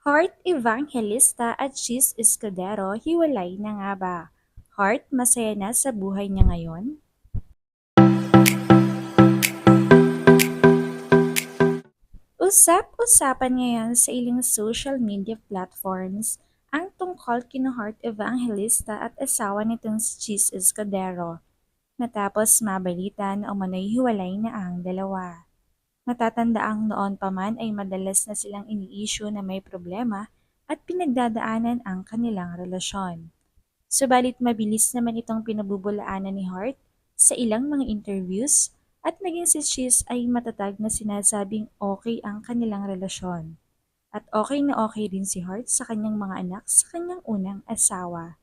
Heart Evangelista at Cheese Escudero hiwalay na nga ba? Heart masaya na sa buhay niya ngayon? Usap-usapan ngayon sa ilang social media platforms ang tungkol kina Heart Evangelista at asawa nitong si Cheese Escudero matapos mabalita na umano'y hiwalay na ang dalawa. Matatandaang noon pa man ay madalas na silang ini-issue na may problema at pinagdadaanan ang kanilang relasyon. Subalit mabilis naman itong pinabubulaanan ni Hart sa ilang mga interviews at maging si Cheese ay matatag na sinasabing okay ang kanilang relasyon. At okay rin si Hart sa kanyang mga anak sa kanyang unang asawa.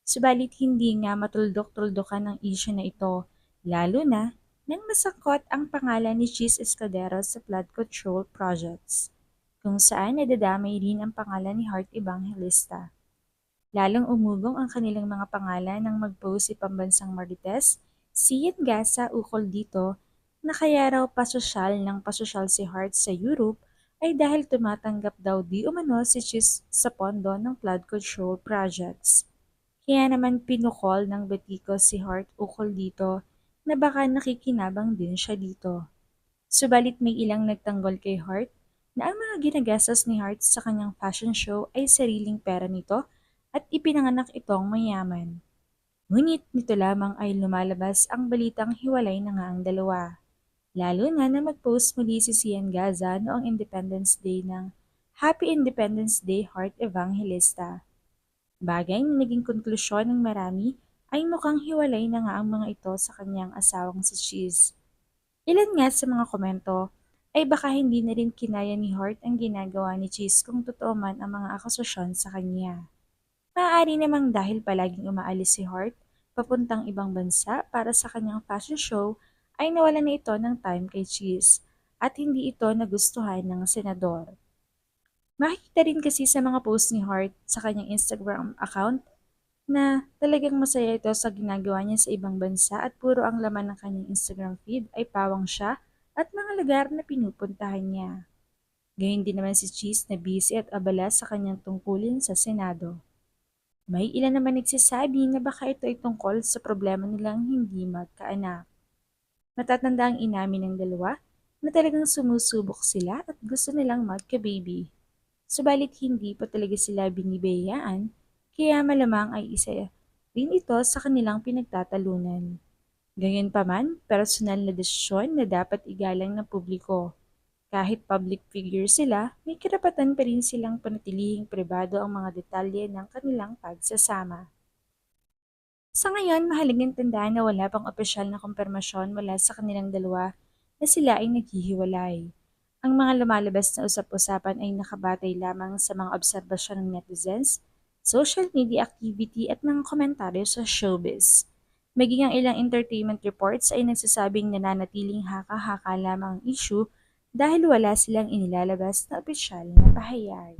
Subalit hindi nga matuldok-tuldokan ang issue na ito, lalo na nang masangkot ang pangalan ni Cheese Escudero sa flood control projects, kung saan nadadamay rin ang pangalan ni Heart Evangelista. Lalong umugong ang kanilang mga pangalan nang mag-post si pambansang Marites, Sian Gasa ukol dito na kaya raw pasosyal si Heart sa Europe ay dahil tumatanggap daw di umano si Cheese sa pondo ng flood control projects. Kaya naman pinukol ng Betiko si Hart ukol dito na baka nakikinabang din siya dito. Subalit may ilang nagtanggol kay Hart na ang mga ginagastos ni Hart sa kanyang fashion show ay sariling pera nito at ipinanganak itong mayaman. Ngunit nito lamang ay lumalabas ang balitang hiwalay na nga ang dalawa. Lalo na mag-post muli si Sian Gaza noong Independence Day ng Happy Independence Day Heart Evangelista. Bagay na naging konklusyon ng marami ay mukhang hiwalay na nga ang mga ito sa kanyang asawang si Cheese. Ilan nga sa mga komento ay baka hindi na rin kinaya ni Hart ang ginagawa ni Cheese kung totoo man ang mga akusasyon sa kanya. Maaari namang dahil palaging umaalis si Hart papuntang ibang bansa para sa kanyang fashion show ay nawalan na ito ng time kay Cheese at hindi ito nagustuhan ng senador. Makikita rin kasi sa mga post ni Hart sa kanyang Instagram account na talagang masaya ito sa ginagawa niya sa ibang bansa at puro ang laman ng kanyang Instagram feed ay pawang siya at mga lugar na pinupuntahan niya. Gayun din naman si Cheese na busy at abala sa kanyang tungkulin sa Senado. May ilan naman nagsasabi na baka ito ay tungkol sa problema nilang hindi magkaanak. Matatanda ang inamin ng dalawa na talagang sumusubok sila at gusto nilang magka-baby. Subalit hindi pa talaga sila binibiyayaan, kaya malamang ay isa rin ito sa kanilang pinagtatalunan. Gayunpaman, personal na desisyon na dapat igalang ng publiko. Kahit public figure sila, may karapatan pa rin silang panatilihing pribado ang mga detalye ng kanilang pagsasama. Sa ngayon, mahalagang tandaan na wala pang opisyal na kumpirmasyon mula sa kanilang dalawa na sila ay naghihiwalay. Ang mga lumalabas na usap-usapan ay nakabatay lamang sa mga obserbasyon ng netizens, social media activity at mga komentaryo sa showbiz. Maging ang ilang entertainment reports ay nagsasabing nananatiling haka-haka lamang ang issue dahil wala silang inilalabas na opisyal na pahayag.